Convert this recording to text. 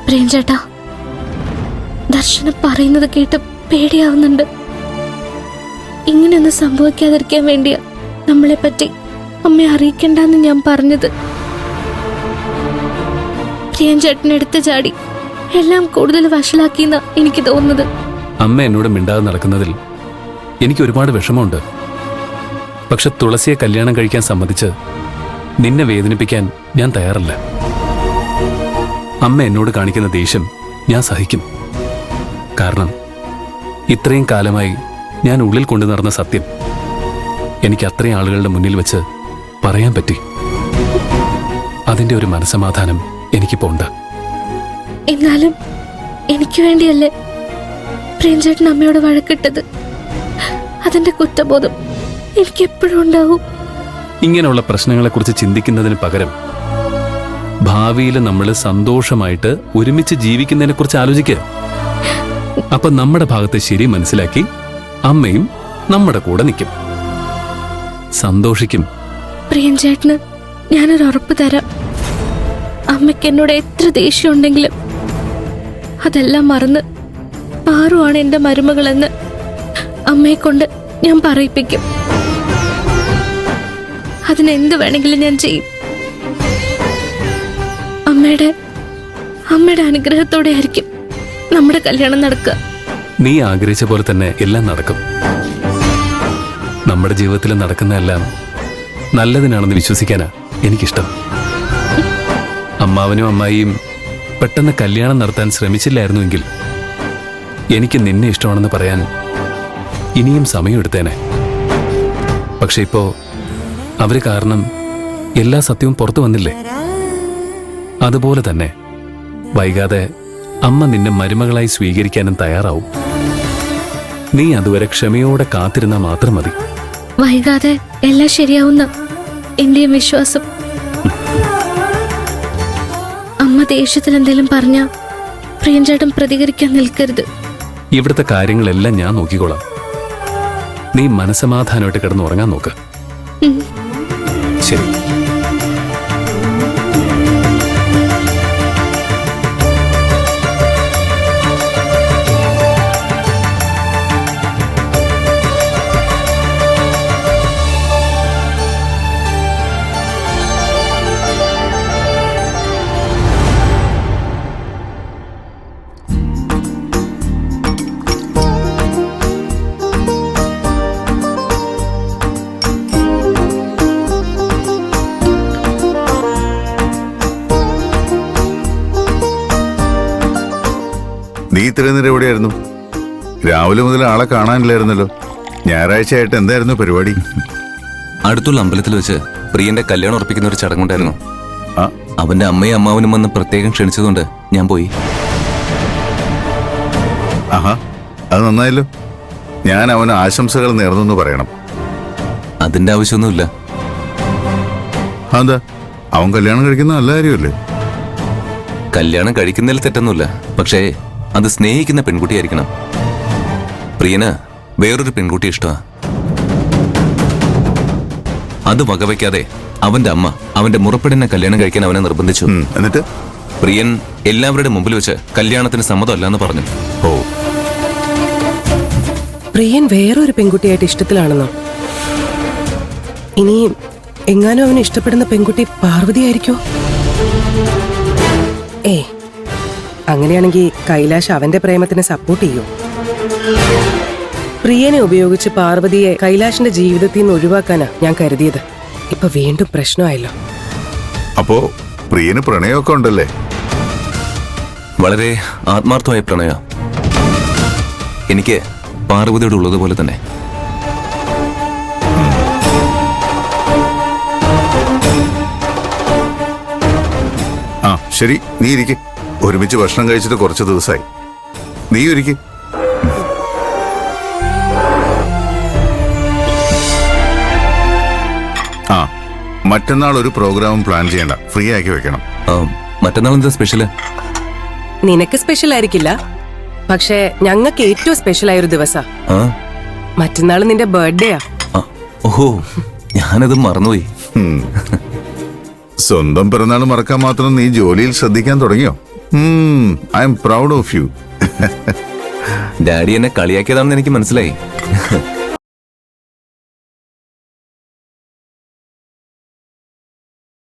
പ്രേംചേട്ടാ, ദർശനം പറയുന്നത് കേട്ട് പേടിയാവുന്നുണ്ട്. ഇങ്ങനെയൊന്നും സംഭവിക്കാതിരിക്കാൻ വേണ്ടിയാ നമ്മളെ പറ്റി അമ്മയെ അറിയിക്കണ്ടെന്ന് ഞാൻ പറഞ്ഞത്. പ്രേംചേട്ടൻ എടുത്തു ചാടി എല്ലാം കൂടുതൽ വഷളാക്കിയെന്നാ എനിക്ക് തോന്നുന്നത്. അമ്മ എന്നോട് മിണ്ടാതെ നടക്കുന്നതിൽ എനിക്ക് ഒരുപാട് വിഷമമുണ്ട്. പക്ഷെ തുളസിയെ കല്യാണം കഴിക്കാൻ സമ്മതിച്ച് നിന്നെ വേദനിപ്പിക്കാൻ ഞാൻ തയ്യാറല്ല. അമ്മ എന്നോട് കാണിക്കുന്ന ദേഷ്യം ഞാൻ സഹിക്കും. കാരണം ഇത്രയും കാലമായി ഞാൻ ഉള്ളിൽ കൊണ്ടു നടന്ന സത്യം എനിക്ക് അത്രയും ആളുകളുടെ മുന്നിൽ വെച്ച് പറയാൻ പറ്റി. അതിന്റെ ഒരു മനസ്സമാധാനം എനിക്കിപ്പോ ഉണ്ട്. എന്നാലും എനിക്ക് വേണ്ടിയല്ലേ പ്രേംചേട്ടൻ അമ്മയോട് വഴക്കിട്ടത്. അതിന്റെ കുറ്റബോധം എനിക്ക് എപ്പോഴും ഉണ്ടാവും. ഇങ്ങനെയുള്ള പ്രശ്നങ്ങളെക്കുറിച്ച് ചിന്തിക്കുന്നതിന് പകരം ഭാവിയിൽ നമ്മൾ സന്തോഷമായിട്ട് ഒരുമിച്ച് ജീവിക്കുന്നതിനെ കുറിച്ച് ആലോചിക്കുക. അപ്പൊ നമ്മുടെ ഭാഗത്തെ ശരി മനസ്സിലാക്കി അമ്മയും നമ്മുടെ കൂടെ നിൽക്കും, സന്തോഷിക്കും. പ്രേംചേട്ടന് ഞാനൊരു ഉറപ്പ് തരാം. അമ്മയ്ക്ക് എന്നോട് എത്ര ദേഷ്യം ഉണ്ടെങ്കിലും അതെല്ലാം മറന്ന് പാറുവാണ് എന്റെ മരുമകളെന്ന് അമ്മയെ കൊണ്ട് ഞാൻ പറയിപ്പിക്കും. അതിനെന്ത് വേണമെങ്കിലും ഞാൻ ചെയ്യും. അമ്മയുടെ അനുഗ്രഹത്തോടെ ആയിരിക്കും നമ്മുടെ കല്യാണം നടക്കുക. നീ ആഗ്രഹിച്ച പോലെ തന്നെ എല്ലാം നടക്കും. നമ്മുടെ ജീവിതത്തിൽ നടക്കുന്നതെല്ലാം നല്ലതിനാണെന്ന് വിശ്വസിക്കാനാ എനിക്കിഷ്ടം. അമ്മാവനും അമ്മായിയും പെട്ടെന്ന് കല്യാണം നടത്താൻ ശ്രമിച്ചില്ലായിരുന്നുവെങ്കിൽ എനിക്ക് നിന്നെ ഇഷ്ടമാണെന്ന് പറയാൻ ഇനിയും സമയമെടുത്തേനെ. പക്ഷെ ഇപ്പോ അവര് കാരണം എല്ലാ സത്യവും പുറത്തു വന്നില്ലേ? അതുപോലെ തന്നെ വൈകാതെ അമ്മ നിന്നെ മരുമകളായി സ്വീകരിക്കാനും തയ്യാറാവും. നീ അതുവരെ ക്ഷമയോടെ കാത്തിരുന്നാൽ മാത്രം മതി. വൈകാതെ എല്ലാം ശരിയാവുന്ന എന്റെയും വിശ്വാസം. അമ്മ ദേഷ്യത്തിൽ എന്തെങ്കിലും പറഞ്ഞ പ്രേംചേട്ടൻ പ്രതികരിക്കാൻ നിൽക്കരുത്. ഇവിടുത്തെ കാര്യങ്ങളെല്ലാം ഞാൻ നോക്കിക്കോളാം. നീ മനസ്സമാധാനമായിട്ട് കിടന്ന് ഉറങ്ങാൻ നോക്ക്. ശരി. നീ ഇത്രയും നേരം എവിടെയായിരുന്നു? രാവിലെ മുതൽ ആളെ കാണാനില്ലായിരുന്നല്ലോ. ഞായറാഴ്ചയായിട്ട് എന്തായിരുന്നു പരിപാടി? അടുത്തുള്ള അമ്പലത്തിൽ വെച്ച് പ്രിയന്റെ കല്യാണം ഉറപ്പിക്കുന്ന ഒരു ചടങ്ങുണ്ടായിരുന്നു. അവന്റെ അമ്മയും അമ്മാവനും വന്ന് പ്രത്യേകം ക്ഷണിച്ചതുകൊണ്ട് ഞാൻ പോയി. ആഹാ, അത് നന്നായല്ലോ. ഞാൻ അവന് ആശംസകൾ നേർന്നെന്ന് പറയണം. അതിന്റെ ആവശ്യമൊന്നുമില്ല. എന്താ, അവൻ കല്യാണം കഴിക്കുന്ന നല്ല കാര്യമല്ലേ? കല്യാണം കഴിക്കുന്നതിൽ തെറ്റൊന്നുമില്ല. പക്ഷേ അത് സ്നേഹിക്കുന്ന പെൺകുട്ടിയായിരിക്കണം. പ്രിയന് വേറൊരു പെൺകുട്ടി ഇഷ്ടമാണ്. അത് വകവയ്ക്കാതെ അവന്റെ അമ്മ അവന്റെ മുറപ്പെടിനെ കല്യാണം കഴിക്കാൻ അവനെ നിർബന്ധിച്ചു. എന്നിട്ട് പ്രിയൻ എല്ലാവരുടെ മുമ്പിൽ വെച്ച് കല്യാണത്തിന് സമ്മതമല്ലെന്ന് പറഞ്ഞു. ഓ, പ്രിയൻ വേറൊരു പെൺകുട്ടിയായിട്ട് ഇഷ്ടത്തിലാണെന്നോ? ഇനി എങ്ങാനും അവന് ഇഷ്ടപ്പെടുന്ന പെൺകുട്ടി പാർവതി ആയിരിക്കോ? അങ്ങനെയാണെങ്കിൽ കൈലാഷ് അവന്റെ പ്രേമത്തിന് സപ്പോർട്ട് ചെയ്യൂ. പ്രിയനെ ഉപയോഗിച്ച് പാർവതിയെ കൈലാഷിന്റെ ജീവിതത്തിൽ നിന്ന് ഒഴിവാക്കാനാ ഞാൻ കരുതിയത്. ഇപ്പൊ വീണ്ടും പ്രശ്നമായല്ലോ. അപ്പോ പ്രിയന് പ്രണയമൊക്കെ ഉണ്ടല്ലേ? വളരെ ആത്മാർത്ഥമായ പ്രണയ. എനിക്ക് പാർവതിയോട് ഉള്ളതുപോലെ തന്നെ. ആ ശരി, നീ ഇരിക്കെ. ഒരുമിച്ച് ഭക്ഷണം കഴിച്ചിട്ട് കുറച്ച് ദിവസമായി. നീ ഇരിക്കെ. ആ, മറ്റന്നാൾ ഒരു പ്രോഗ്രാമും പ്ലാൻ ചെയ്യണ്ട, ഫ്രീ ആക്കി വെക്കണം. മറ്റന്നാൾ എന്താ സ്പെഷ്യല്? നിനക്ക് സ്പെഷ്യൽ ആയിരിക്കില്ല, പക്ഷേ ഞങ്ങൾക്ക് ഏറ്റവും സ്പെഷ്യൽ ആയൊരു ദിവസാ. മറ്റന്നാൾ നിന്റെ ബർത്ത്ഡേയാ. ഓഹോ, ഞാനത് മറന്നുപോയി. സ്വന്തം പിറന്നാൾ മറക്കാൻ മാത്രം നീ ജോലിയിൽ ശ്രദ്ധിക്കാൻ തുടങ്ങിയോ? I am proud of you. Daddy എന്നെ കളിയാക്കിയതാണെന്ന് എനിക്ക് മനസ്സിലായി.